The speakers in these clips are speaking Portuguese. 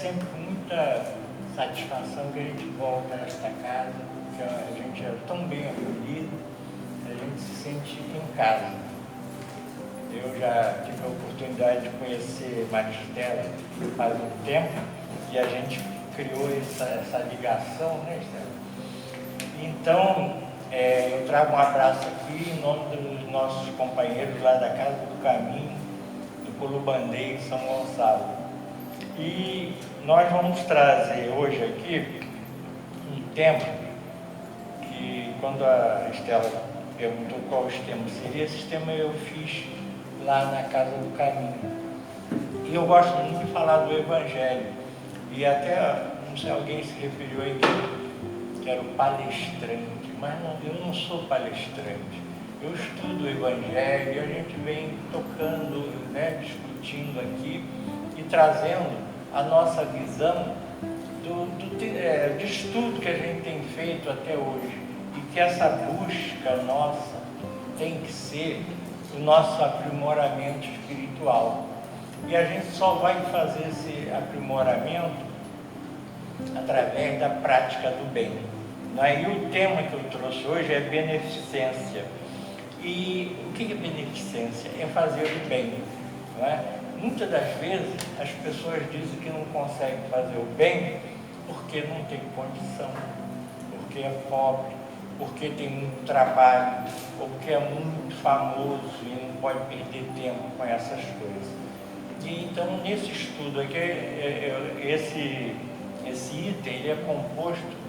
sempre com muita satisfação que a gente volta nesta casa, porque a gente é tão bem acolhido, a gente se sente em casa. Eu já tive a oportunidade de conhecer Maristela faz um tempo e a gente criou essa ligação, né, Estela? Então, eu trago um abraço aqui em nome dos nossos companheiros lá da Casa do Caminho, do Colubandeiro, São Gonçalo. E nós vamos trazer hoje aqui um tema que, quando a Estela perguntou qual o tema seria, esse tema eu fiz lá na Casa do Caminho. E eu gosto muito de falar do Evangelho. E até, não sei, alguém se referiu aí que era o palestrante, mas não, eu não sou palestrante. Eu estudo o Evangelho e a gente vem tocando, né, discutindo aqui e trazendo a nossa visão de estudo que a gente tem feito até hoje. E que essa busca nossa tem que ser o nosso aprimoramento espiritual. E a gente só vai fazer esse aprimoramento através da prática do bem. E o tema que eu trouxe hoje é beneficência. E o que é beneficência? É fazer o bem. Não é? Muitas das vezes as pessoas dizem que não conseguem fazer o bem porque não tem condição, porque é pobre, porque tem muito trabalho, ou porque é muito famoso e não pode perder tempo com essas coisas. E então, nesse estudo aqui, esse item ele é composto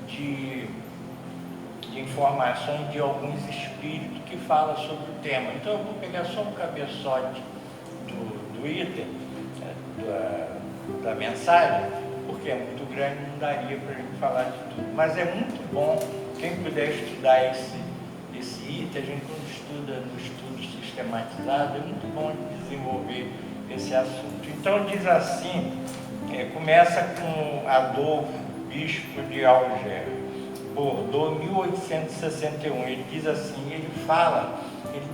de informações de alguns espíritos que falam sobre o tema. Então, eu vou pegar só um cabeçote do item, da mensagem, porque é muito grande, não daria para a gente falar de tudo. Mas é muito bom, quem puder estudar esse item, a gente quando estuda no estudo sistematizado, é muito bom desenvolver esse assunto. Então diz assim, começa com Adolfo, bispo de Alger, Bordeaux, 1861. Ele diz assim, ele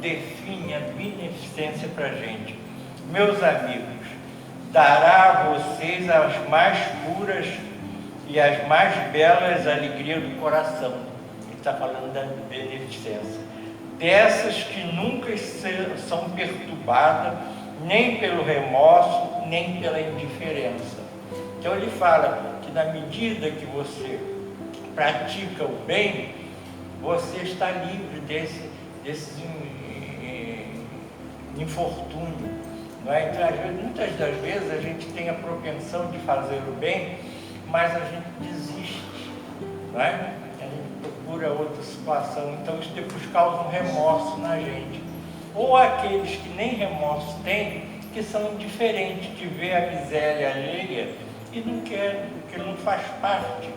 define a beneficência para a gente. Meus amigos, dará a vocês as mais puras e as mais belas alegrias do coração. Ele está falando da beneficência. Dessas que nunca são perturbadas nem pelo remorso, nem pela indiferença. Então ele fala que na medida que você pratica o bem, você está livre desse infortúnio. Não é? Então, muitas das vezes a gente tem a propensão de fazer o bem, mas a gente desiste, não é? A gente procura outra situação, então isso depois causa um remorso na gente. Ou aqueles que nem remorso têm, que são indiferentes de ver a miséria alheia e não quer, porque não faz parte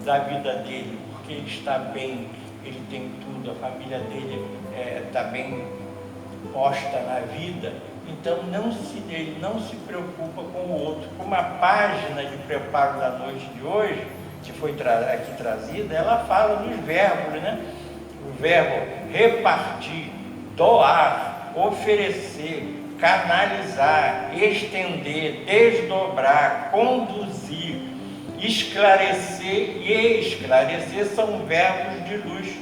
da vida dele, porque ele está bem, ele tem tudo, a família dele está bem posta na vida, então ele não se preocupa com o outro. Como a página de preparo da noite de hoje, que foi aqui trazida, ela fala dos verbos, né? O verbo repartir, doar, oferecer, canalizar, estender, desdobrar, conduzir, esclarecer e esclarecer são verbos de luz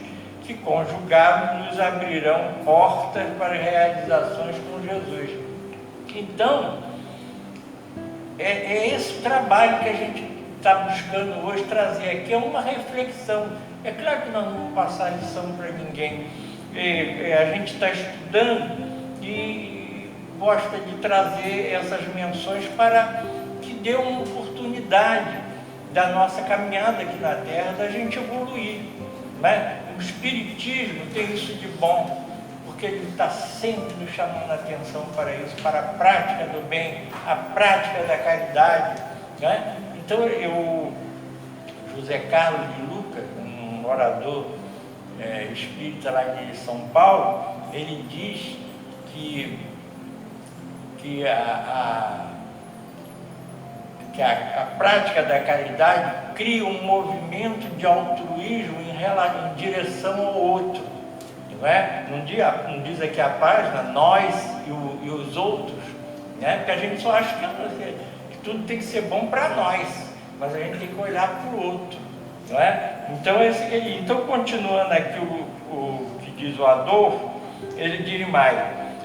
que conjugados nos abrirão portas para realizações com Jesus. Então, é esse trabalho que a gente está buscando hoje trazer aqui, é uma reflexão. É claro que nós não vamos passar lição para ninguém. A gente está estudando e gosta de trazer essas menções para que dê uma oportunidade da nossa caminhada aqui na Terra, da gente evoluir. Né? O Espiritismo tem isso de bom, porque ele está sempre nos chamando a atenção para isso, para a prática do bem, a prática da caridade. Né? Então, José Carlos de Lucas, um orador espírita lá de São Paulo, ele diz que a prática da caridade cria um movimento de altruísmo em direção ao outro. Não é? Não diz aqui a página, nós e os outros, né? Porque a gente só acha que tudo tem que ser bom para nós, mas a gente tem que olhar para o outro, não é? Então, continuando aqui o que diz o Adolfo, ele diz mais: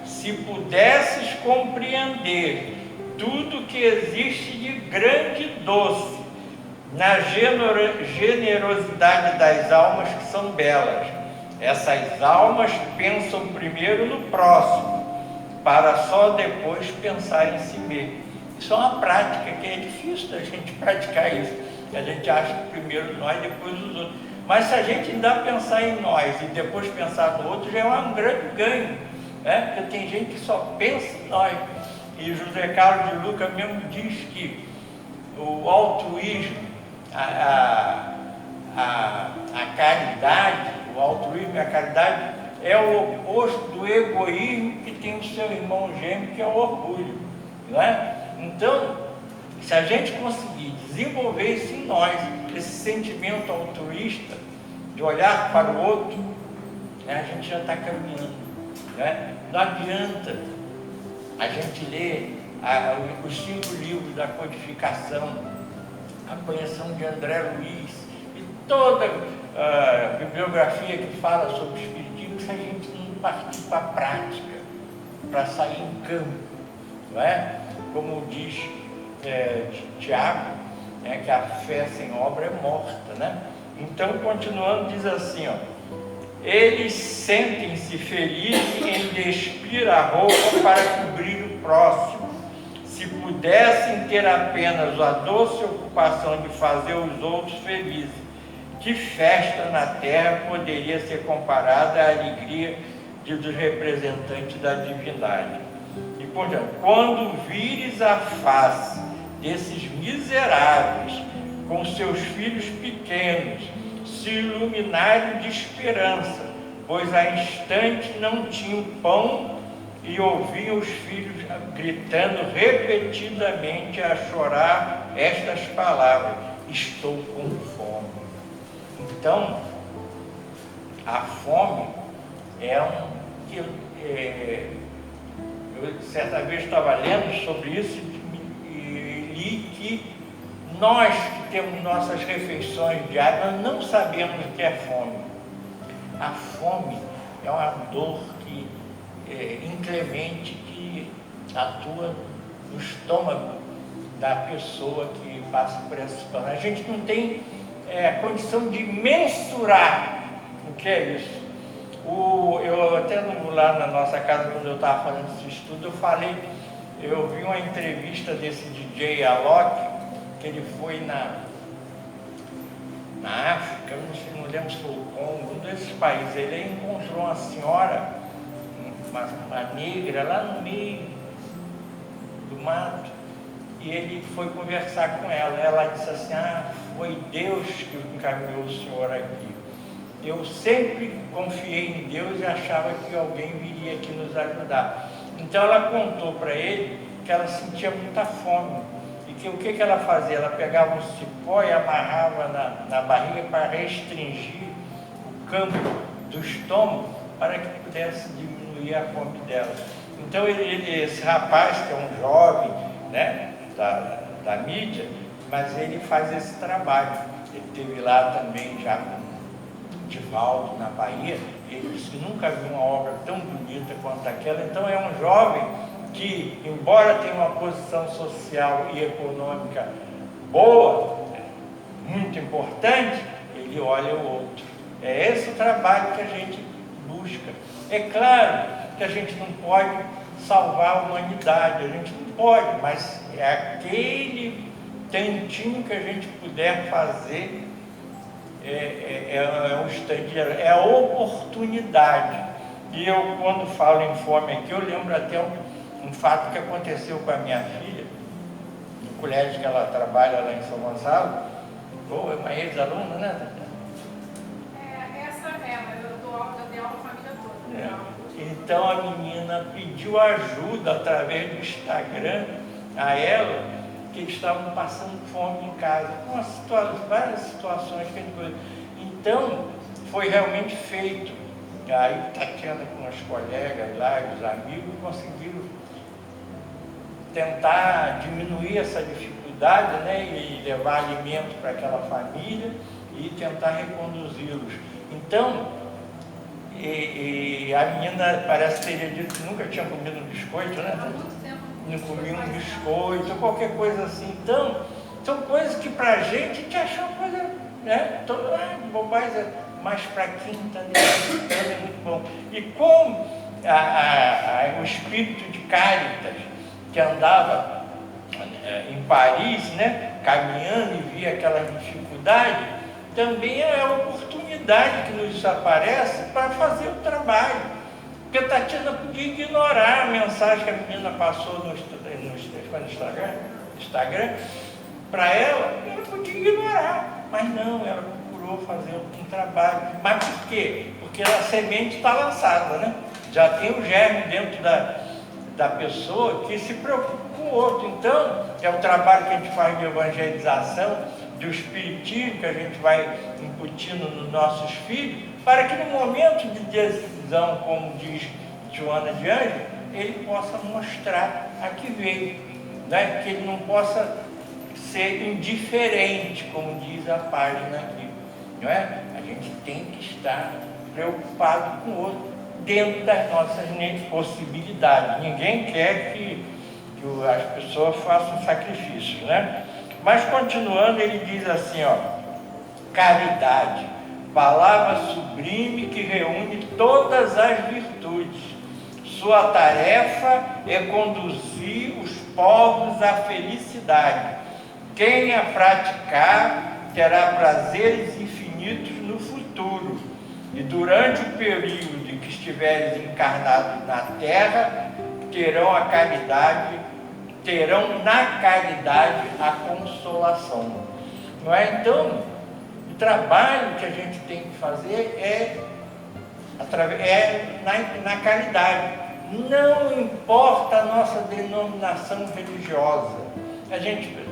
se pudesses compreender tudo que existe de grande e doce na generosidade das almas que são belas. Essas almas pensam primeiro no próximo, para só depois pensar em si mesmo. Isso é uma prática que é difícil da gente praticar isso. A gente acha que primeiro nós, depois os outros. Mas se a gente ainda pensar em nós e depois pensar no outro, já é um grande ganho, né? Porque tem gente que só pensa em nós. E José Carlos de Luca mesmo diz que o altruísmo, a caridade, o altruísmo e a caridade é o oposto do egoísmo que tem o seu irmão gêmeo, que é o orgulho, não é? Então, se a gente conseguir desenvolver isso em nós, esse sentimento altruísta de olhar para o outro, né, a gente já está caminhando, né? Não adianta a gente ler os 5 livros da codificação, a coleção de André Luiz e toda a bibliografia que fala sobre o espiritismo, se a gente não partir para a prática, para sair em campo, não é? Como diz Tiago, né, que a fé sem obra é morta, né? Então, continuando, diz assim, ó: eles sentem-se felizes em despir a roupa para cobrir o próximo. Se pudessem ter apenas a doce ocupação de fazer os outros felizes, que festa na terra poderia ser comparada à alegria dos representantes da divindade? E, portanto, quando vires a face desses miseráveis com seus filhos pequenos, se iluminaram de esperança, pois a instante não tinham pão, e ouviam os filhos gritando repetidamente a chorar estas palavras: estou com fome. Então, a fome eu certa vez estava lendo sobre isso e li que nós que temos nossas refeições diárias, nós não sabemos o que é fome. A fome é uma dor inclemente que atua no estômago da pessoa que passa por essa situação. A gente não tem condição de mensurar o que é isso. Eu até lá na nossa casa, quando eu estava fazendo esse estudo, eu vi uma entrevista desse DJ Alok, que ele foi na África, não lembro se foi o Congo, um desses países. Ele encontrou uma senhora, uma negra, lá no meio do mato, e ele foi conversar com ela. Ela disse assim: foi Deus que encaminhou o senhor aqui. Eu sempre confiei em Deus e achava que alguém viria aqui nos ajudar. Então ela contou para ele que ela sentia muita fome. E que o que ela fazia? Ela pegava um cipó e amarrava na barriga para restringir o campo do estômago para que pudesse diminuir a fome dela. Então esse rapaz, que é um jovem, né, da mídia, mas ele faz esse trabalho. Ele esteve lá também já com Divaldo, na Bahia, e ele disse que nunca viu uma obra tão bonita quanto aquela. Então é um jovem que, embora tenha uma posição social e econômica boa, muito importante, ele olha o outro. É esse o trabalho que a gente busca. É claro que a gente não pode salvar a humanidade, a gente não pode, mas é aquele tantinho que a gente puder fazer. É um instante, é a oportunidade. E eu, quando falo em fome aqui, eu lembro até um fato que aconteceu com a minha filha, no colégio que ela trabalha lá em São Gonçalo. É uma ex-aluna, né? Eu dou aula para a família toda. Então a menina pediu ajuda através do Instagram a ela, que eles estavam passando fome em casa, várias situações que ele... Então, foi realmente feito. Aí Tatiana com os colegas lá, os amigos, conseguiram tentar diminuir essa dificuldade dificuldade, né? E levar alimento para aquela família e tentar reconduzi-los. Então, a menina parece que teria dito que nunca tinha comido um biscoito, né? Há muito tempo. Não comia um biscoito, qualquer coisa assim. Então, são coisas que pra gente te achou uma coisa, né? Bobagem, mas para quem está dentro é muito bom. E como o espírito de Cáritas, que andava em Paris, né, caminhando e via aquela dificuldade, também é a oportunidade que nos aparece para fazer o trabalho. Porque a Tatiana podia ignorar a mensagem que a menina passou no Instagram para ela podia ignorar, mas não, ela procurou fazer um trabalho. Mas por quê? Porque a semente está lançada, né? Já tem o germe dentro da pessoa que se preocupa com o outro. Então, é o trabalho que a gente faz de evangelização, do espiritismo que a gente vai incutindo nos nossos filhos, para que no momento de decisão, como diz Joana de Ângeles, ele possa mostrar a que veio, né? Que ele não possa ser indiferente, como diz a página aqui, não é? A gente tem que estar preocupado com o outro dentro das nossas possibilidades. Ninguém quer que as pessoas façam sacrifícios, né? Mas continuando, ele diz assim, ó, caridade, palavra sublime que reúne todas as virtudes. Sua tarefa é conduzir os povos à felicidade. Quem a praticar terá prazeres infinitos no futuro. E durante o período em que estiveres encarnados na terra, terão na caridade a consolação. Não é? Então, o trabalho que a gente tem que fazer é na caridade. Não importa a nossa denominação religiosa.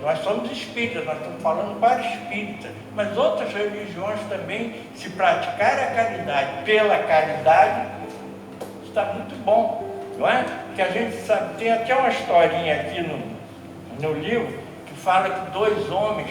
Nós somos espíritas, nós estamos falando para espíritas, mas outras religiões também, se praticar a caridade pela caridade, está muito bom, não é? Que a gente sabe, tem até uma historinha aqui no livro, que fala que dois homens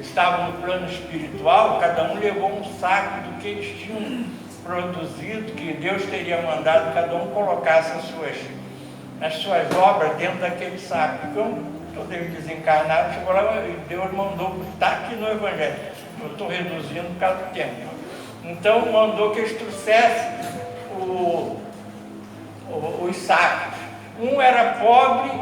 estavam no plano espiritual, cada um levou um saco do que eles tinham produzido, que Deus teria mandado cada um colocasse as suas obras dentro daquele saco. Quando eles desencarnaram, chegou lá e Deus mandou, está aqui no Evangelho, eu estou reduzindo por causa do tempo. Então mandou que eles trouxessem os sacos. Um era pobre,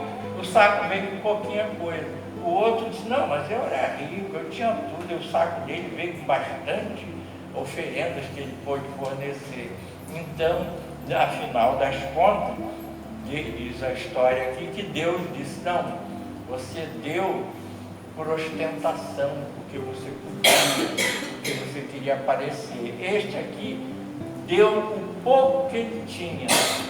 o saco veio com pouquinha coisa. O outro disse, não, mas eu era rico, eu tinha tudo, e o saco dele veio com bastante oferendas que ele pôde fornecer. Então, afinal das contas, diz a história aqui que Deus disse, não, você deu por ostentação, porque você podia, porque você queria aparecer. Este aqui deu o pouco que ele tinha,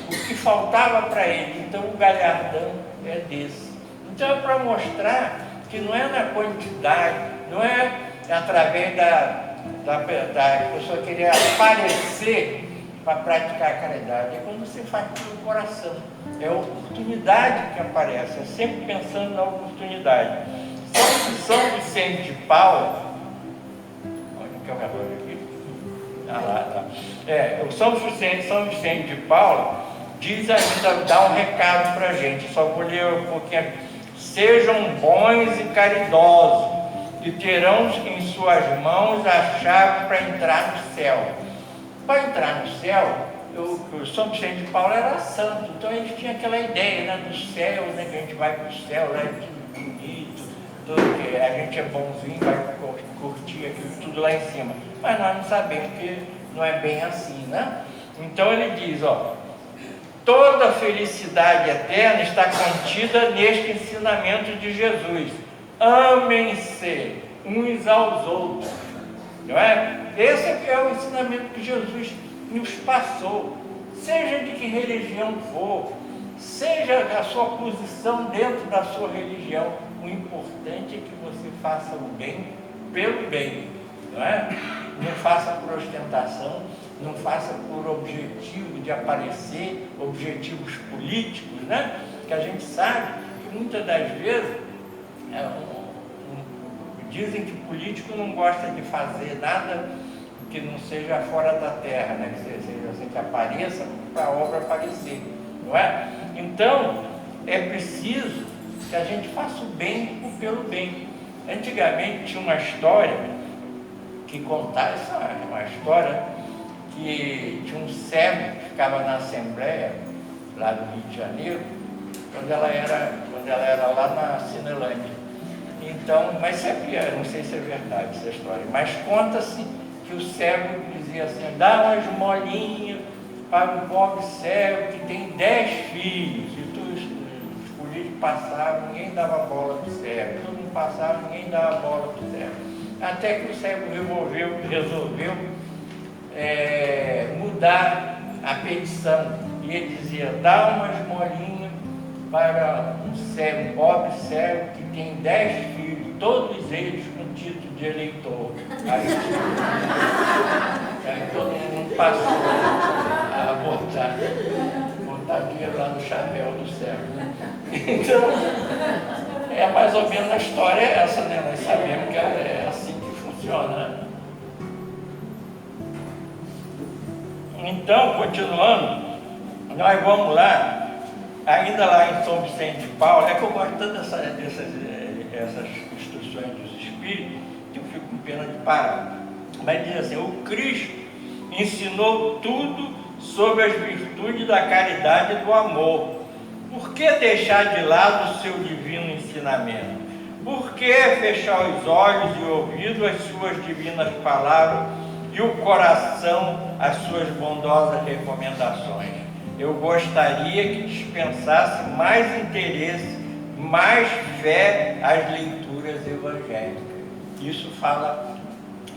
o que faltava para ele, então o galhardão é desse. Então é para mostrar que não é na quantidade, não é através da pessoa querer aparecer para praticar a caridade, é quando você faz pelo coração, é a oportunidade que aparece, é sempre pensando na oportunidade. São Vicente de Paula, olha que é o relógio aqui, o São Vicente de Paula diz ainda, dá um recado para a gente, só vou ler um pouquinho aqui. Sejam bons e caridosos, e terão em suas mãos a chave para entrar no céu. Para entrar no céu, o São Vicente de Paula era santo, então ele tinha aquela ideia, né, do céu, né, que a gente vai para o céu, né, tudo bonito, tudo que a gente é bonzinho, vai curtir aquilo tudo lá em cima. Mas nós não sabemos que não é bem assim, né? Então ele diz, ó, toda a felicidade eterna está contida neste ensinamento de Jesus. Amem-se uns aos outros. Não é? Esse é o ensinamento que Jesus nos passou. Seja de que religião for, seja a sua posição dentro da sua religião, o importante é que você faça o bem pelo bem. Não é? Não faça por ostentação, não faça por objetivo de aparecer, objetivos políticos, né? Que a gente sabe que muitas das vezes dizem que político não gosta de fazer nada que não seja fora da terra, né? Que seja assim, que apareça para a obra aparecer, não é? Então, é preciso que a gente faça o bem pelo bem. Antigamente tinha uma história que contava, essa é uma história que tinha um cego que ficava na Assembleia, lá do Rio de Janeiro, quando ela era lá na Cinelândia. Então, mas sempre, não sei se é verdade essa história, mas conta-se que o cego dizia assim: dá uma esmolinha para um pobre cego que tem 10 filhos. E os políticos passavam, ninguém dava bola para o cego. Todo mundo passava, ninguém dava bola para o cego. Até que o cego resolveu mudar a petição. E ele dizia: dá uma esmolinha para um pobre cego que tem 10 filhos, todos eles com título de eleitor. Aí todo mundo passou a botar dinheiro lá no chapéu do cego. Então, é mais ou menos a história essa, né? Nós sabemos que é assim que funciona, né? Então, continuando, nós vamos lá. Ainda lá em São Vicente de Paulo, é que eu gosto tanto dessas instruções dos Espíritos, que eu fico com pena de parar. Mas diz assim: o Cristo ensinou tudo sobre as virtudes da caridade e do amor. Por que deixar de lado o seu divino ensinamento? Por que fechar os olhos e ouvidos às suas divinas palavras e o coração às suas bondosas recomendações? Eu gostaria que dispensasse mais interesse, mais fé às leituras evangélicas. Isso fala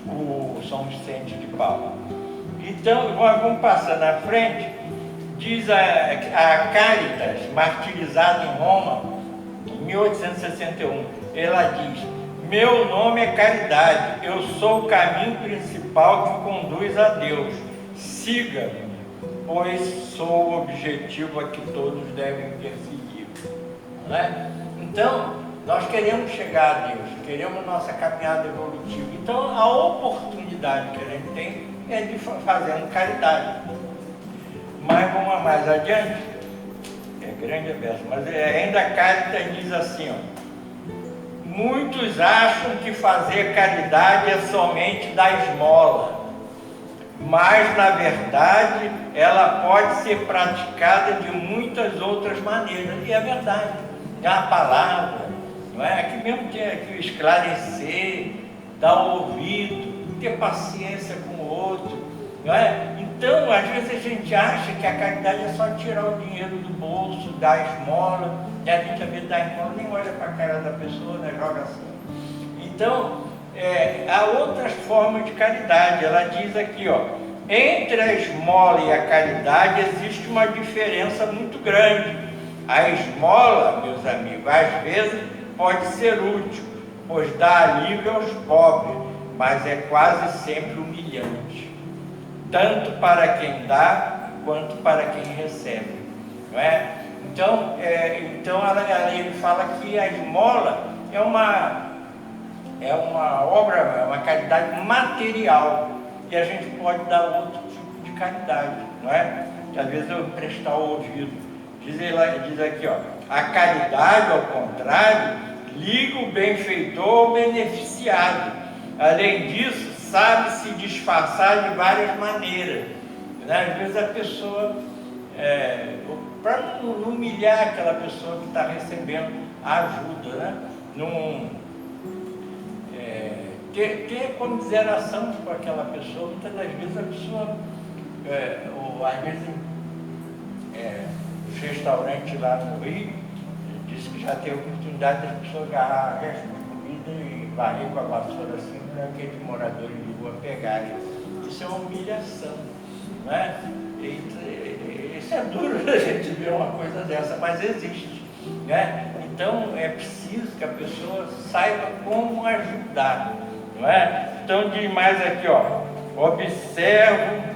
o São Vicente de Paulo. Então, vamos passar na frente. Diz a Caritas, martirizada em Roma, em 1861, ela diz: meu nome é Caridade, eu sou o caminho principal que conduz a Deus. Siga-me, pois sou o objetivo a que todos devem perseguir. Não é? Então, nós queremos chegar a Deus, queremos nossa caminhada evolutiva. Então, a oportunidade que a gente tem é de fazendo caridade. Mas vamos mais adiante, é grande a verso, mas ainda a Caritas diz assim, ó: muitos acham que fazer caridade é somente dar esmola, mas na verdade ela pode ser praticada de muitas outras maneiras. E é verdade, é a palavra, não é? Aqui mesmo tem que esclarecer, dar ouvido, ter paciência com o outro, não é? Então, às vezes a gente acha que a caridade é só tirar o dinheiro do bolso, dar esmola, e a gente às vezes dá esmola, nem olha para a cara da pessoa, né? Joga assim. Então, há outras formas de caridade. Ela diz aqui, ó: entre a esmola e a caridade existe uma diferença muito grande. A esmola, meus amigos, às vezes pode ser útil, pois dá alívio aos pobres, mas é quase sempre humilhante, tanto para quem dá quanto para quem recebe, não é? Então, ele fala que a esmola é uma obra, é uma caridade material, e a gente pode dar outro tipo de caridade, não é? Que às vezes eu emprestar o ouvido. Diz aqui, ó: a caridade, ao contrário, liga o benfeitor ao beneficiado. Além disso, sabe se disfarçar de várias maneiras, né? Às vezes a pessoa, para não humilhar aquela pessoa que está recebendo a ajuda, né? Ter comiseração com aquela pessoa. Muitas das vezes a pessoa, ou às vezes os restaurantes lá no Rio, disse que já teve a oportunidade das pessoas agarrar resto de comida e varrer com a vassoura assim para aqueles moradores de rua pegarem. Isso é uma humilhação, não é? Isso é duro a gente ver uma coisa dessa, mas existe, né? Então é preciso que a pessoa saiba como ajudar, não é? Então diz mais aqui, ó: observo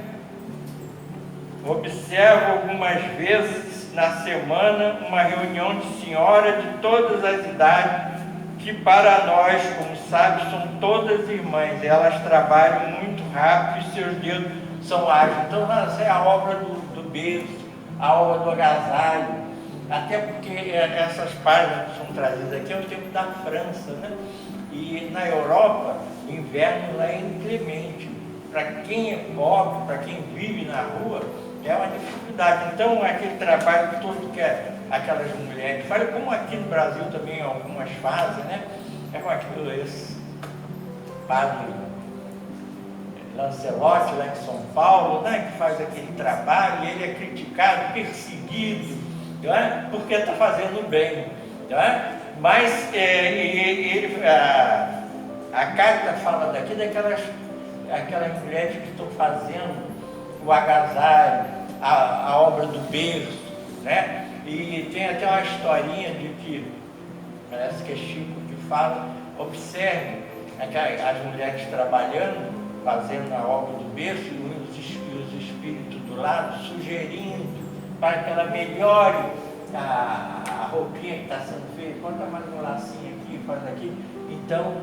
algumas vezes na semana uma reunião de senhoras de todas as idades, que para nós, como sabe, são todas irmãs. Elas trabalham muito rápido e seus dedos são ágeis. Então, essa é a obra do berço, a obra do agasalho. Até porque essas páginas que são trazidas aqui é o tempo da França, né? E na Europa, o inverno lá é inclemente. Para quem é pobre, para quem vive na rua, é uma dificuldade. Então, aquele trabalho todo que aquelas mulheres fazem, como aqui no Brasil também algumas fazem, né? É como aquilo, esse padre Lancelotti, lá em São Paulo, né? Que faz aquele trabalho, e ele é criticado, perseguido, não é? Porque está fazendo bem, não é? Mas a carta fala daqui aquelas mulheres que estão fazendo o agasalho, a obra do berço, né? E tem até uma historinha de que, parece que é Chico que fala, observe as mulheres trabalhando, fazendo a obra do berço, e os espíritos do lado sugerindo para que ela melhore a roupinha que está sendo feita, bota mais um lacinho aqui, faz aqui. Então,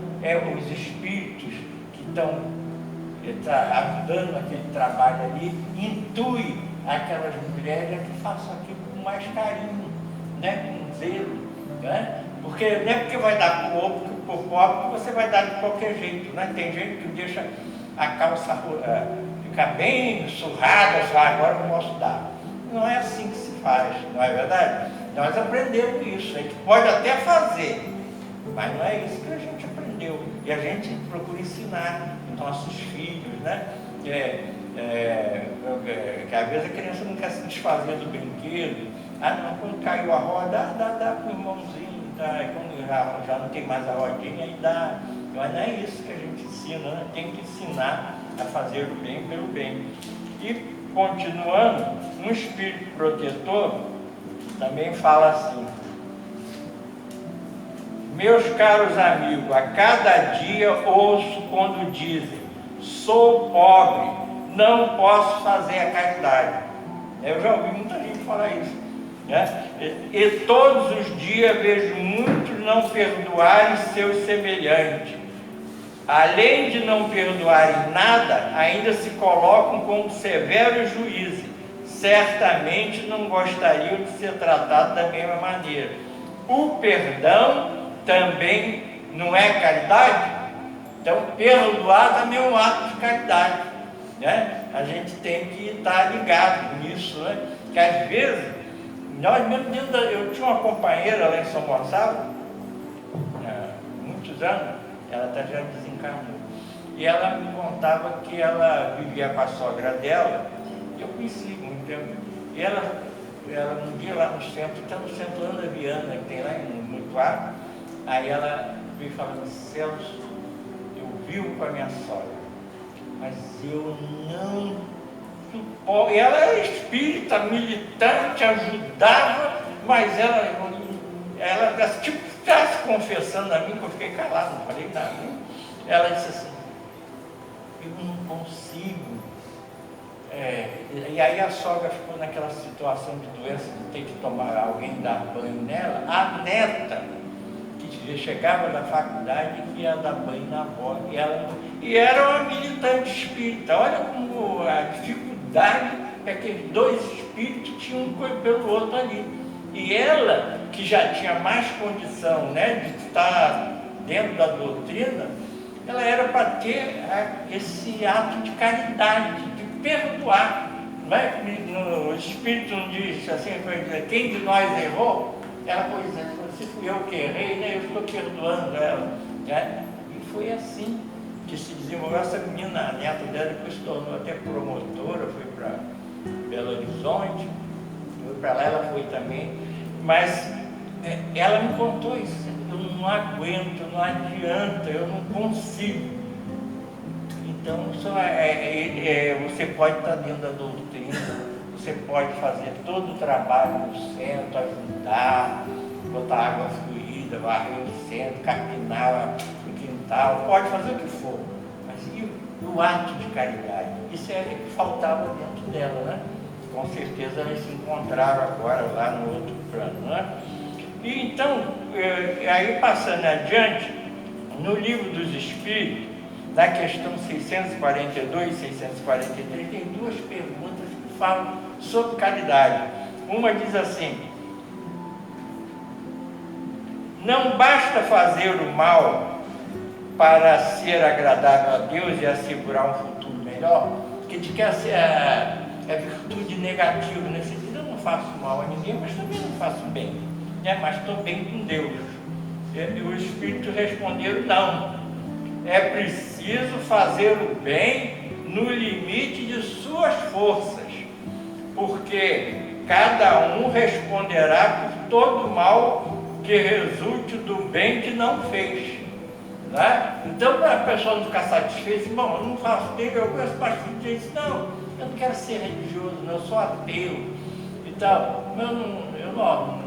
os espíritos que estão ajudando aquele trabalho ali, intui aquelas mulheres que façam aquilo com mais carinho, né? Com zelo, né? Porque não é porque vai dar para o outro, para o pobre, que você vai dar de qualquer jeito, né? Tem gente que deixa a calça ficar bem surrada, só agora eu posso dar. Não é assim que se faz, não é verdade? Nós aprendemos isso, a gente pode até fazer, mas não é isso que a gente aprendeu. E a gente procura ensinar os nossos filhos, né? Que às vezes a criança não quer se desfazer do brinquedo. Ah, não, quando caiu a roda, dá para o irmãozinho, quando já não tem mais a rodinha, aí dá. Mas não é isso que a gente ensina, né? Tem que ensinar a fazer o bem pelo bem. E continuando, um espírito protetor também fala assim: meus caros amigos, a cada dia ouço quando dizem, sou pobre, não posso fazer a caridade. Eu já ouvi muita gente falar isso, né? E todos os dias vejo muitos não perdoarem seus semelhantes. Além de não perdoarem nada, ainda se colocam como severos juízes. Certamente não gostariam de ser tratados da mesma maneira. O perdão também não é caridade? Então, perdoar também é um ato de caridade, né? A gente tem que estar ligado nisso, né? Que às vezes, nós mesmo eu tinha uma companheira lá em São Gonçalo, há muitos anos, ela até já desencarnou, e ela me contava que ela vivia com a sogra dela, eu conheci muito tempo, e ela um dia lá no centro, até no centro Ana Viana, que tem lá em Mutuá, aí ela veio falando, Celso, eu vivo com a minha sogra, mas eu não suporto. E ela era espírita, militante, ajudava, mas ela tipo, está se confessando a mim, que eu fiquei calado, não falei nada. Ela disse assim, eu não consigo. E aí a sogra ficou naquela situação de doença, de ter que tomar alguém dar banho nela. A neta, que chegava da faculdade, que ia dar banho na avó, e era uma militante espírita. Olha como a dificuldade é que dois espíritos tinham um coisa pelo outro ali. E ela, que já tinha mais condição, né, de estar dentro da doutrina, ela era para ter esse ato de caridade, de perdoar. Né? O Espírito não diz assim, quem de nós errou? Ela foi dizendo, se fui eu que errei, né, eu estou perdoando ela. Né? E foi assim que se desenvolveu essa menina. A neta dela depois se tornou até promotora, foi para Belo Horizonte, foi para lá, ela foi também. Mas ela me contou isso, eu não aguento, não adianta, eu não consigo. Então, você pode estar dentro da doutrina, você pode fazer todo o trabalho no centro, ajudar, botar água fluida, varrer o centro, carpinar o quintal, pode fazer o que for. Mas e o ato de caridade? Isso é o que faltava dentro dela, né? com certeza elas se encontraram agora lá no outro plano, né? E então, aí passando adiante, no Livro dos Espíritos, na questão 642 e 643, tem duas perguntas que falam sobre caridade. Uma diz assim: não basta fazer o mal para ser agradável a Deus e assegurar um futuro melhor, que de que é virtude negativa, nesse sentido, eu não faço mal a ninguém, mas também não faço bem, né? Mas estou bem com Deus. E os Espíritos responderam: não, é preciso fazer o bem no limite de suas forças, porque cada um responderá por todo mal que resulte do bem que não fez. Né? Então, para a pessoa não ficar satisfeita, bom, eu não faço bem, eu conheço bastante gente, não, eu não quero ser religioso, não, eu sou ateu e tal, eu não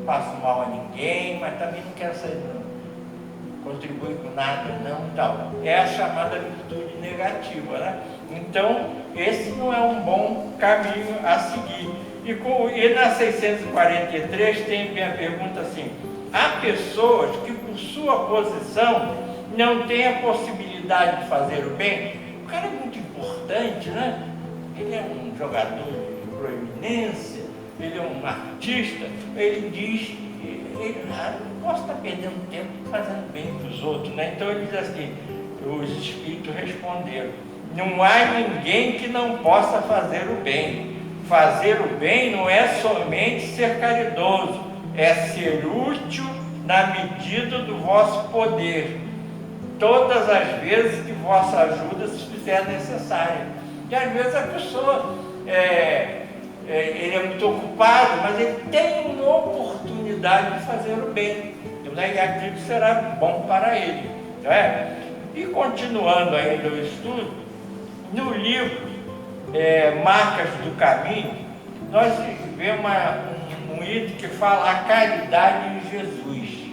faço mal a ninguém, mas também não quero ser, não contribuir com nada, não, tal. É a chamada virtude negativa, né? Então, esse não é um bom caminho a seguir. E na 643 tem a pergunta assim: há pessoas que por sua posição não têm a possibilidade de fazer o bem? O cara é muito importante, né? Ele é um jogador de proeminência, ele é um artista, ele diz, não posso estar perdendo tempo fazendo bem para os outros, né? Então ele diz assim, os Espíritos responderam: não há ninguém que não possa fazer o bem. Fazer o bem não é somente ser caridoso, é ser útil na medida do vosso poder, todas as vezes que vossa ajuda se fizer necessária. E às vezes a pessoa, ele é muito ocupado, mas ele tem uma oportunidade de fazer o bem, e aquilo será bom para ele. Não é? E continuando ainda o estudo, no livro Marcas do Caminho, nós vemos um item que fala a caridade de Jesus.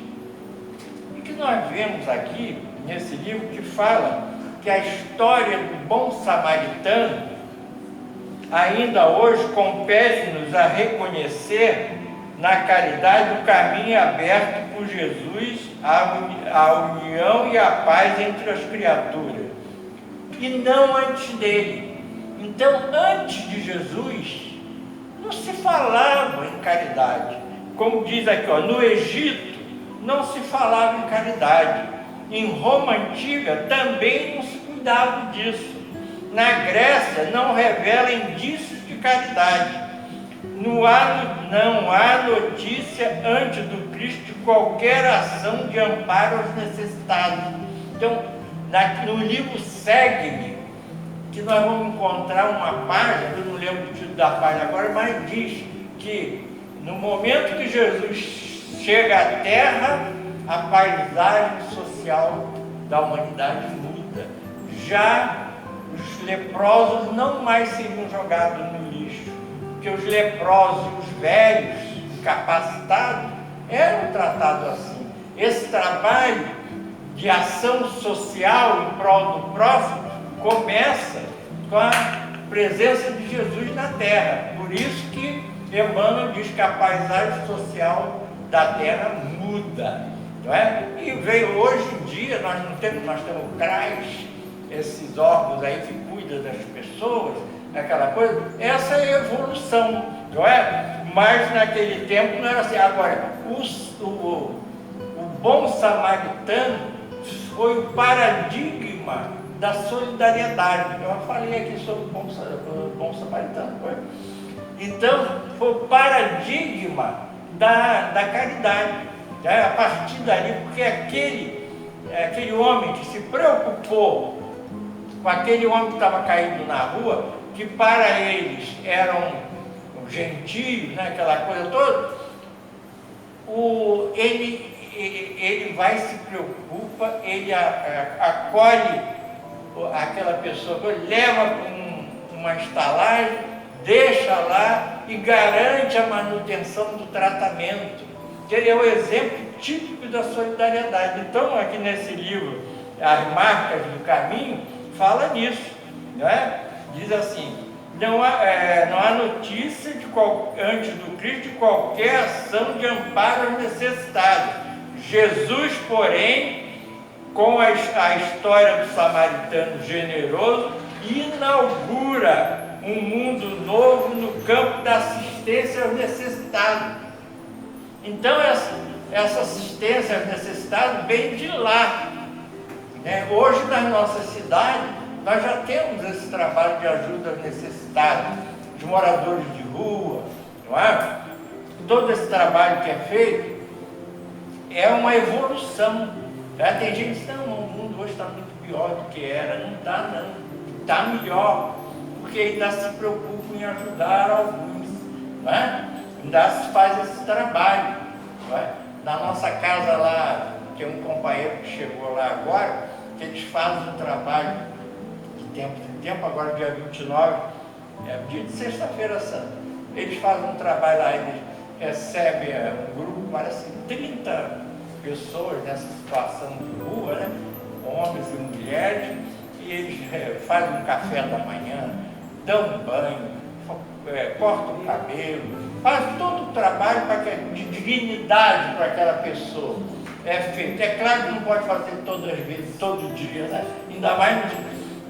E que nós vemos aqui, nesse livro, que fala que a história do bom samaritano, ainda hoje, compete-nos a reconhecer na caridade o caminho aberto por Jesus à união e à paz entre as criaturas, e não antes dele. Então, antes de Jesus, não se falava em caridade. Como diz aqui, no Egito, não se falava em caridade. Em Roma Antiga, também não se cuidava disso. Na Grécia, não revela indícios de caridade. Não há notícia antes do Cristo de qualquer ação de amparo aos necessitados. Então, no livro Segue-me, que nós vamos encontrar uma página, eu não lembro o título da página agora, mas diz que no momento que Jesus chega à Terra, a paisagem social da humanidade muda. Já os leprosos não mais seriam jogados no lixo, porque os leprosos e os velhos, incapacitados, eram tratados assim. Esse trabalho de ação social em prol do próximo começa com a presença de Jesus na Terra. Por isso que Emmanuel diz que a paisagem social da Terra muda, não é? E veio hoje em dia, nós temos o CRAS, esses órgãos aí que cuidam das pessoas, aquela coisa, essa é a evolução, não é? Mas naquele tempo não era assim. Agora, o bom samaritano foi o paradigma da solidariedade. Eu falei aqui sobre o bom samaritano. Foi? Então, foi o paradigma da caridade. Né? A partir dali, porque aquele homem que se preocupou com aquele homem que estava caído na rua, que para eles eram gentios, né? Aquela coisa toda, ele vai, se preocupa, ele acolhe aquela pessoa, leva para uma estalagem, deixa lá e garante a manutenção do tratamento. Ele é o exemplo típico da solidariedade. Então, aqui nesse livro, As Marcas do Caminho, fala nisso, não é? Diz assim: Não há notícia antes do Cristo de qualquer ação de amparo aos necessitados. Jesus, porém, com a história do samaritano generoso, inaugura um mundo novo no campo da assistência aos necessitados. Então, essa assistência aos necessitados vem de lá. Hoje, na nossa cidade, nós já temos esse trabalho de ajuda aos necessitados, de moradores de rua, não é? Todo esse trabalho que é feito é uma evolução. Tem gente que diz, não, o mundo hoje está muito pior do que era. Não está, não. Está melhor, porque ainda se preocupa em ajudar alguns, não é? Ainda se faz esse trabalho, não é? Na nossa casa lá, tem um companheiro que chegou lá agora, que eles fazem um trabalho de tempo em tempo, agora dia 29, dia de sexta-feira santa. Eles fazem um trabalho lá, eles recebem um grupo, parece 30 pessoas nessa situação de rua, né? Homens e mulheres, e eles fazem um café da manhã, dão banho, cortam o cabelo, fazem todo o trabalho de dignidade para aquela pessoa. É feito. É claro que não pode fazer todas as vezes, todo dia, né? Ainda mais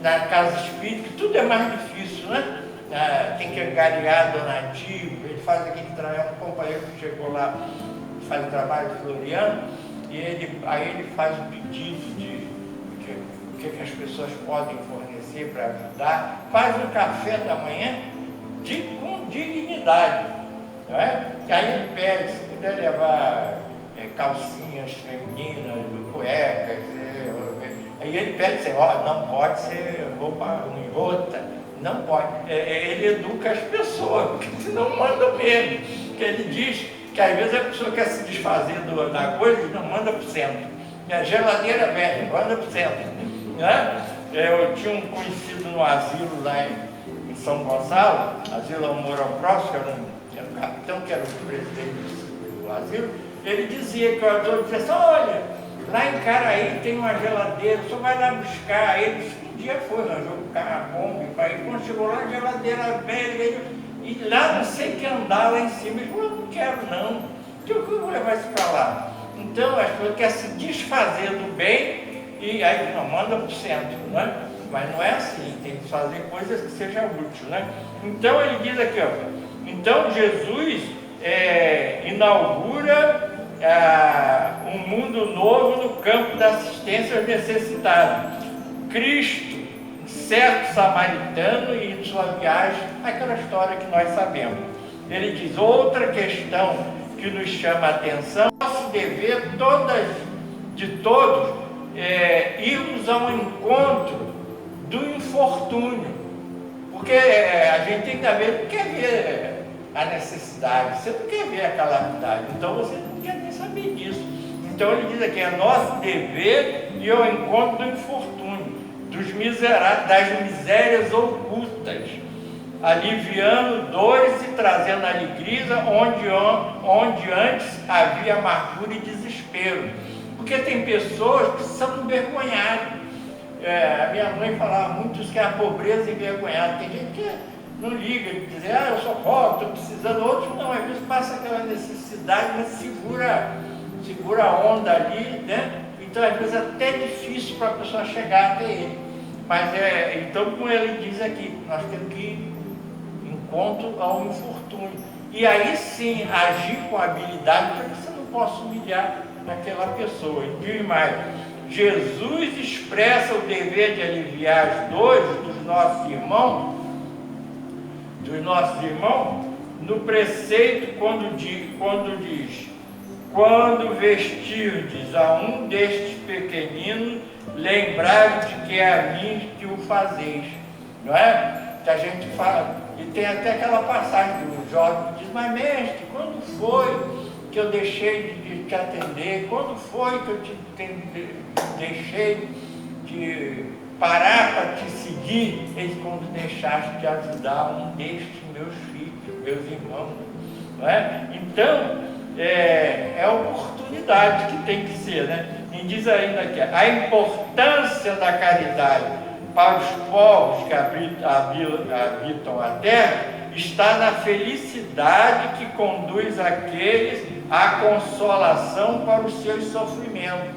na casa espírita, que tudo é mais difícil, né? Tem que angariar donativo, ele faz aquele trabalho, um companheiro que chegou lá, faz o trabalho de Floriano, e aí ele faz um pedido de o que as pessoas podem fornecer para ajudar, faz um café da manhã com dignidade, não é? E aí ele pede, se puder levar calcinhas femininas, cuecas, aí ele pede assim, não pode ser roupa rota, não pode. Ele educa as pessoas, porque senão manda mesmo. Porque ele diz que às vezes a pessoa quer se desfazer da coisa e não manda para o centro. A geladeira velha, manda para o centro. Né? Eu tinha um conhecido no asilo lá em São Gonçalo, asilo Amor ao Próximo, que era um capitão, que era o presidente do asilo. Ele dizia que o adulto dizia assim, olha, lá em Caraí tem uma geladeira, só vai lá buscar. Aí ele disse que um dia foi, nós jogamos carro, bomba, aí quando chegou lá, a geladeira velha, e lá não sei que andar lá em cima. Ele falou, não quero não, que eu vou levar isso para lá. Então as pessoas querem se desfazer do bem e aí não manda para o centro, né? Mas não é assim, tem que fazer coisas que sejam úteis, né? Então ele diz aqui, então Jesus inaugura um mundo novo no campo da assistência aos necessitados. Cristo, certo samaritano, e em sua viagem, aquela história que nós sabemos. Ele diz, outra questão que nos chama a atenção, nosso dever de todos irmos ao encontro do infortúnio, porque a gente tem que ver, não quer ver a necessidade, você não quer ver a calamidade, então você não quer nem saber disso. Então ele diz aqui, é nosso dever ir ao encontro do infortúnio, dos miseráveis, das misérias ocultas, aliviando dores e trazendo alegria onde antes havia amargura e desespero. Porque tem pessoas que são envergonhadas. A minha mãe falava muito isso, que é a pobreza envergonhada. Tem gente que não liga, diz, eu sou pobre, estou precisando. Outros não, às vezes passa aquela necessidade, mas segura a onda ali, né? Então às vezes é até difícil para a pessoa chegar até ele. Mas então, como ele diz aqui, nós temos que ir encontro ao infortúnio. E aí sim agir com habilidade para que você não possa humilhar naquela pessoa. E mais, Jesus expressa o dever de aliviar as dores dos nossos irmãos no preceito quando diz, quando vestirdes a um destes pequeninos, lembrai de que é a mim que o fazeis. Não é? Que a gente fala, e tem até aquela passagem do jovem que diz, mas mestre, quando foi que eu deixei de te atender? Quando foi que eu deixei de parar para te seguir? Eis quando deixaste de ajudar um destes meus filhos, meus irmãos. Não é? Então, é oportunidade que tem que ser, né? E diz ainda aqui, a importância da caridade para os povos que habitam a terra está na felicidade que conduz aqueles à consolação para os seus sofrimentos.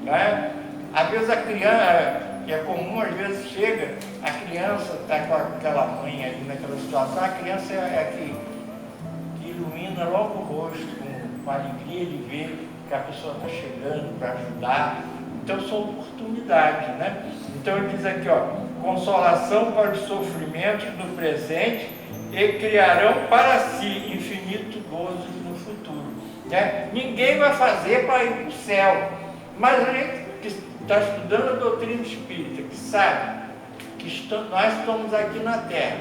Né? Às vezes a criança, que é comum, às vezes chega, a criança está com aquela mãe ali naquela situação, a criança é a que ilumina logo o rosto, com a alegria de ver que a pessoa está chegando para ajudar. Então são oportunidades, né? Então ele diz aqui, ó, consolação para os sofrimentos do presente e criarão para si infinito gozo no futuro. Né? Ninguém vai fazer para ir para o céu, mas a gente que está estudando a doutrina espírita, que sabe que nós estamos aqui na Terra,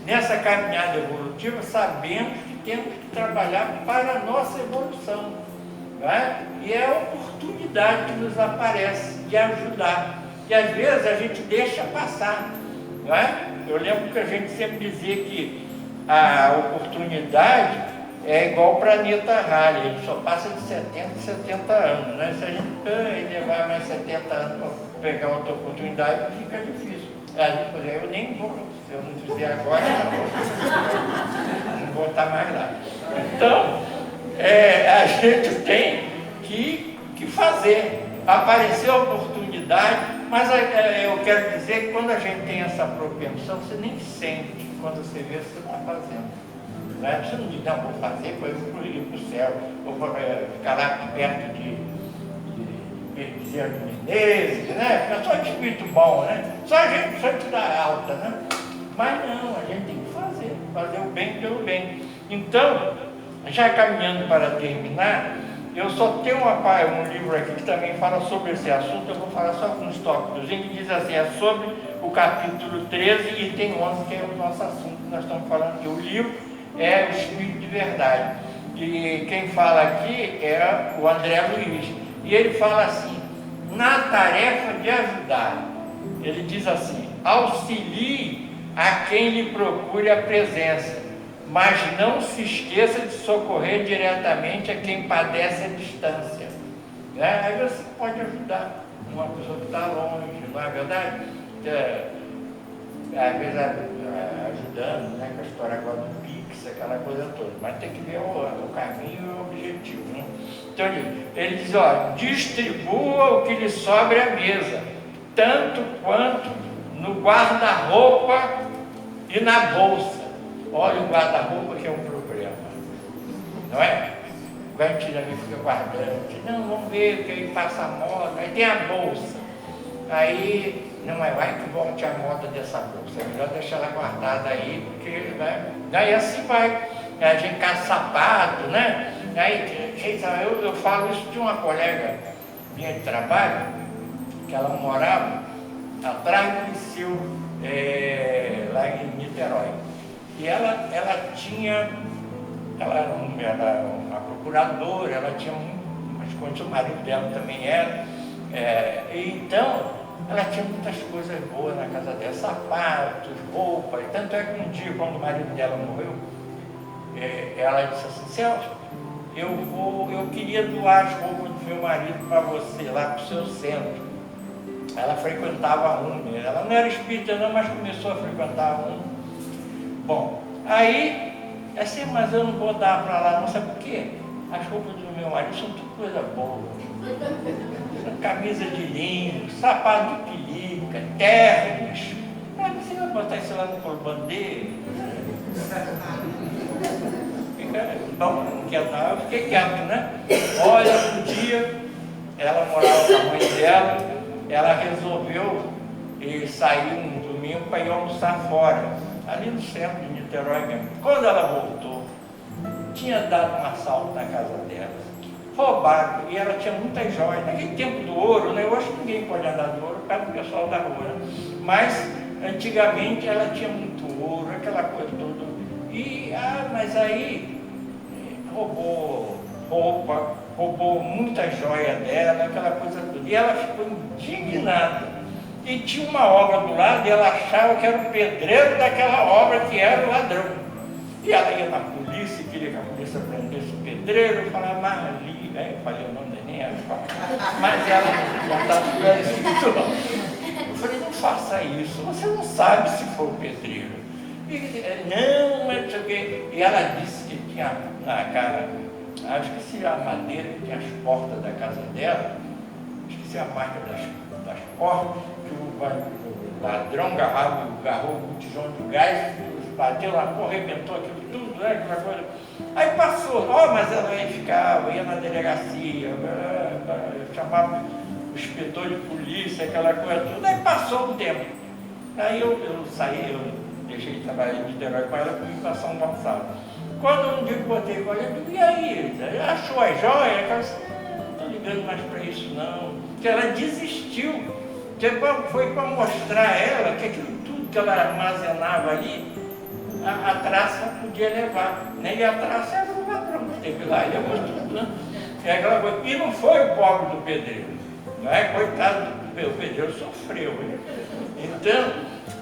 nessa caminhada evolutiva, sabemos que temos que trabalhar para a nossa evolução. Né? E é a oportunidade que nos aparece de ajudar. E às vezes a gente deixa passar. Né? Eu lembro que a gente sempre dizia que a oportunidade é igual o planeta Halley, ele só passa de 70 anos. Né? Se a gente levar mais 70 anos para pegar outra oportunidade, fica difícil. Eu nem vou, se eu não fizer agora, não vou estar mais lá. Então, a gente tem que fazer. Apareceu a oportunidade, mas eu quero dizer que quando a gente tem essa propensão, você nem sente quando você vê o que você está fazendo. Né? Você não diz, não, vou fazer para eu ir para o céu, ou para ficar lá perto de Bezerra de Menezes, né? É só de espírito bom, né? Só a gente dá alta, né? Mas não, a gente tem que fazer o bem pelo bem. Então, já caminhando para terminar, eu só tenho um livro aqui que também fala sobre esse assunto, eu vou falar só alguns tópicos. Ele diz assim, é sobre o capítulo 13 e tem 11, que é o nosso assunto que nós estamos falando aqui. O livro é o Espírito de Verdade. E quem fala aqui é o André Luiz. E ele fala assim, na tarefa de ajudar, ele diz assim, auxilie a quem lhe procure a presença, mas não se esqueça de socorrer diretamente a quem padece a distância. Né? Aí você pode ajudar uma pessoa que está longe, não é verdade? Às vezes ajudando, né, com a história agora do Pix, aquela coisa toda, mas tem que ver o caminho e o objetivo. Né? Então ele diz, ó, distribua o que lhe sobre a mesa, tanto quanto no guarda-roupa e na bolsa. Olha o guarda-roupa que é um problema, não é? A gente ali fica guardando, diz, não, vamos ver, que aí passa a moda, aí tem a bolsa, aí não vai que volte a moda dessa bolsa, é melhor deixar ela guardada aí, porque né? Daí assim vai, a gente caça sapato, né? Aí, eu falo isso de uma colega minha de trabalho, que ela morava atrás do liceu, lá em Niterói. E ela era uma procuradora, ela tinha umas condições, o marido dela também era, e então ela tinha muitas coisas boas na casa dela, sapatos, roupas, tanto é que um dia, quando o marido dela morreu, ela disse assim, Celso, eu queria doar as roupas do meu marido para você, lá para o seu centro. Ela frequentava ela não era espírita não, mas começou a frequentar Bom, aí, assim, mas eu não vou dar para lá, não sabe por quê? As roupas do meu marido são tudo coisa boa. Camisa de linho, sapato de pelica, ternos. Aí você vai botar isso lá no corbandeiro? Bom, não quer dar, eu fiquei quieto, né? Olha, um dia, ela morava com a mãe dela, ela resolveu sair um domingo para ir almoçar fora, ali no centro de Niterói mesmo. Quando ela voltou, tinha dado um assalto na casa dela, roubaram, e ela tinha muitas joias. Naquele tempo do ouro, né? Eu acho que ninguém pode andar de ouro por causa do pessoal da rua, né? Mas antigamente ela tinha muito ouro, aquela coisa toda. Mas aí roubou roupa, roubou muita joia dela, aquela coisa toda. E ela ficou indignada. E tinha uma obra do lado e ela achava que era o pedreiro daquela obra que era o ladrão. E ela ia na polícia, queria que a polícia prendesse o pedreiro, eu falava, mas ali, eu falei o nome dele, nem era, mas ela já estava ficando isso. falei, não faça isso, você não sabe se for o pedreiro. Não, mas não sei o quê. E ela disse que tinha na cara, esqueci a madeira que tinha as portas da casa dela, esqueci a marca das portas, que o ladrão agarrou o botijão de gás, bateu lá, arrebentou aquilo tudo, né, aquela coisa. Aí passou, mas ela ia na delegacia, chamava o inspetor de polícia, aquela coisa toda. Aí passou um tempo. Aí eu saí, eu deixei de trabalhar em Niterói com ela, fui para São Gonçalo. Quando um dia eu botei com ela, eu digo, e aí? Achou a joia? Ela disse, não estou ligando mais para isso não. Porque ela desistiu. Foi para mostrar a ela que aquilo tudo que ela armazenava ali, a traça podia levar. Né? E a traça era o ladrão que esteve lá, ele levou tudo, né? E não foi o pobre do pedreiro. Não é? Coitado, o pedreiro sofreu. Né? Então,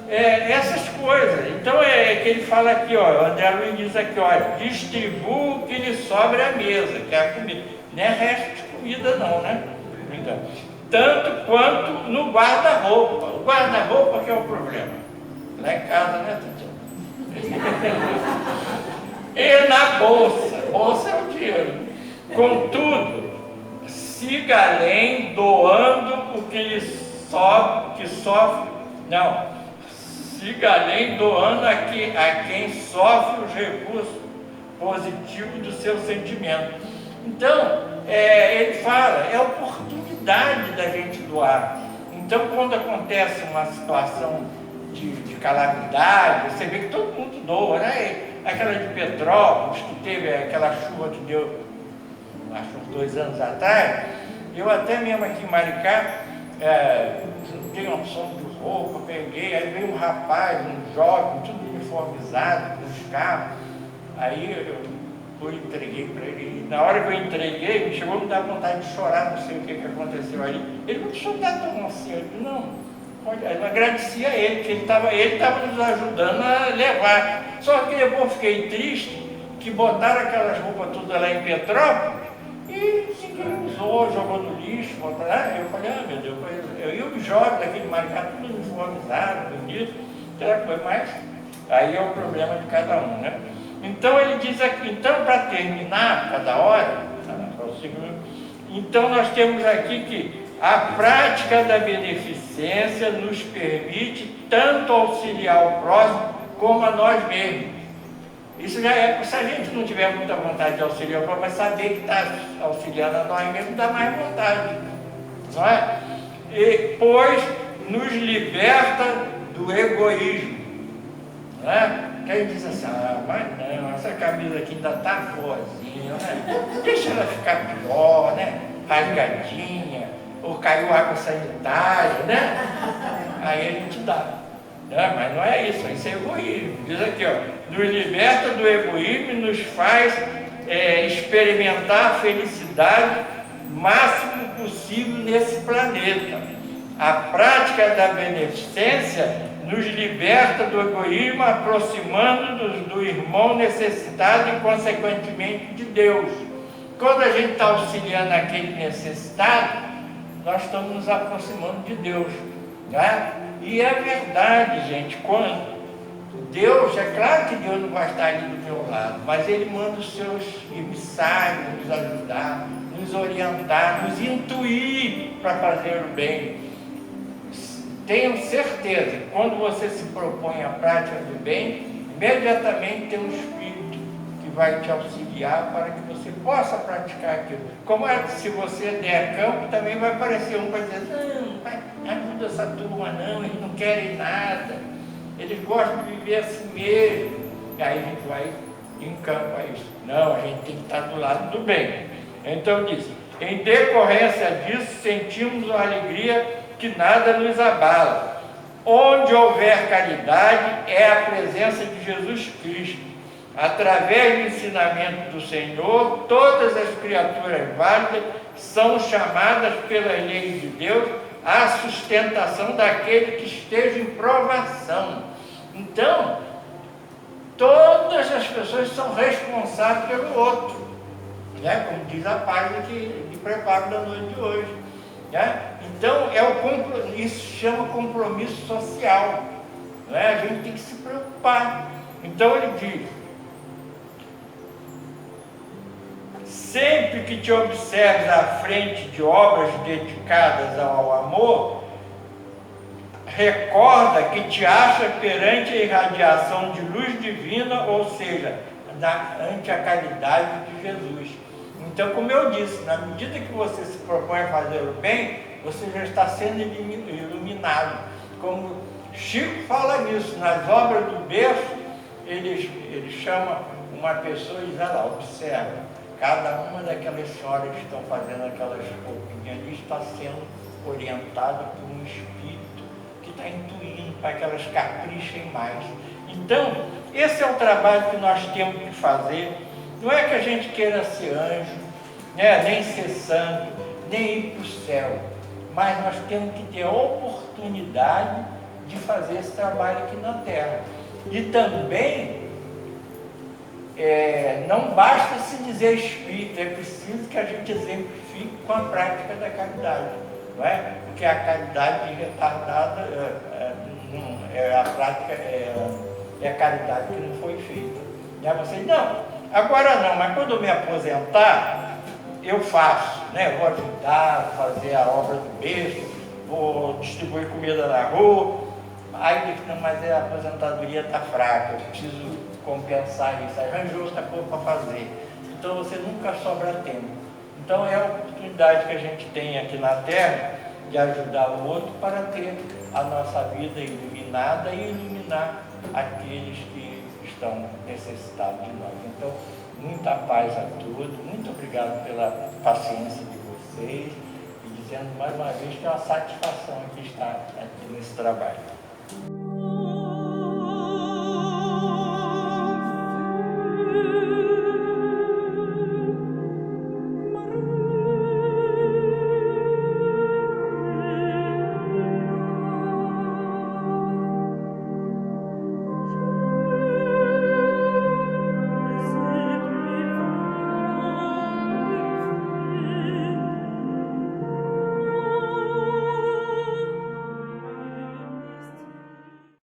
essas coisas. Então que ele fala aqui, o André Luiz diz aqui, distribua o que lhe sobra à mesa, que é a comida. Não é resto de comida não, né? Então, tanto quanto no guarda-roupa. O guarda-roupa que é o problema. Lá em casa, né, Tatiana? E na bolsa é o dinheiro. Contudo, siga além, doando o que lhe siga além, doando a quem sofre os recursos positivos do seu sentimento. Então, ele fala, é oportunidade da gente doar. Então, quando acontece uma situação de calamidade, você vê que todo mundo doa, né? Aquela de Petrópolis, que teve aquela chuva que deu, acho uns 2 anos atrás, eu até mesmo aqui em Maricá, juntei uma opção de roupa, peguei, aí veio um rapaz, um jovem, tudo uniformizado, com os carros, aí eu entreguei para ele, e na hora que eu entreguei, chegou a me dar vontade de chorar, não sei o que aconteceu ali. Ele não precisou dar tão assim, eu disse, não. Eu agradecia a ele, que ele estava nos ajudando a levar. Só que depois eu fiquei triste que botaram aquelas roupas todas lá em Petrópolis e ninguém usou, jogou no lixo. Eu falei, meu Deus, eu e os jovens daquele Maricá, tudo uniformizado, bonito, mas aí é o problema de cada um, né? Então ele diz aqui, então para terminar cada hora, então nós temos aqui que a prática da beneficência nos permite tanto auxiliar o próximo como a nós mesmos. Isso já é, se a gente não tiver muita vontade de auxiliar o próximo, mas saber que está auxiliando a nós mesmos, dá mais vontade, não é? Pois nos liberta do egoísmo, não é? Quem diz assim, mas não, essa camisa aqui ainda está boazinha, né? Deixa ela ficar pior, né? Rasgadinha, ou caiu água sanitária, né? Aí a gente dá. Mas não é isso é egoísmo. Diz aqui, nos liberta do egoísmo e nos faz experimentar a felicidade máximo possível nesse planeta. A prática da beneficência nos liberta do egoísmo, aproximando-nos do irmão necessitado e, consequentemente, de Deus. Quando a gente está auxiliando aquele necessitado, nós estamos nos aproximando de Deus, né? E é verdade, gente, quando Deus, é claro que Deus não vai estar ali do meu lado, mas Ele manda os seus emissários nos ajudar, nos orientar, nos intuir para fazer o bem. Tenham certeza que quando você se propõe a prática do bem, imediatamente tem um Espírito que vai te auxiliar para que você possa praticar aquilo. Como se você der campo, também vai aparecer um para dizer, não ajuda essa turma não, eles não querem nada, eles gostam de viver assim mesmo. E aí a gente vai em campo a isso. Não, a gente tem que estar do lado do bem. Então diz, em decorrência disso, sentimos a alegria que nada nos abala. Onde houver caridade, é a presença de Jesus Cristo. Através do ensinamento do Senhor, todas as criaturas válidas são chamadas pelas leis de Deus à sustentação daquele que esteja em provação. Então, todas as pessoas são responsáveis pelo outro, né? Como diz a página de preparo da noite de hoje, né? Então, isso se chama compromisso social, né? A gente tem que se preocupar. Então ele diz: sempre que te observes à frente de obras dedicadas ao amor, recorda que te acha perante a irradiação de luz divina, ou seja, ante a caridade de Jesus. Então, como eu disse, na medida que você se propõe a fazer o bem, você já está sendo iluminado. Como Chico fala nisso, nas obras do berço, ele chama uma pessoa e diz: olha lá, observa, cada uma daquelas senhoras que estão fazendo aquelas roupinhas ali está sendo orientada por um espírito que está intuindo para que elas caprichem mais. Então, esse é o trabalho que nós temos que fazer. Não é que a gente queira ser anjo, né, nem ser santo, nem ir para o céu, mas nós temos que ter a oportunidade de fazer esse trabalho aqui na Terra. E também, não basta se dizer espírito, é preciso que a gente exemplifique com a prática da caridade, não é? Porque a caridade retardada a prática é a caridade que não foi feita. E aí você diz: não, agora não, mas quando eu me aposentar, eu faço, né? Vou ajudar, fazer a obra do berço, vou distribuir comida na rua. Aí diz: não, mas a aposentadoria está fraca, eu preciso compensar isso, arranjou outra coisa para fazer. Então você nunca sobra tempo. Então é a oportunidade que a gente tem aqui na Terra de ajudar o outro para ter a nossa vida iluminada e iluminar aqueles que estão necessitados de nós. Então, muita paz a todos, muito obrigado pela paciência de vocês, e dizendo mais uma vez que é uma satisfação aqui estar aqui nesse trabalho.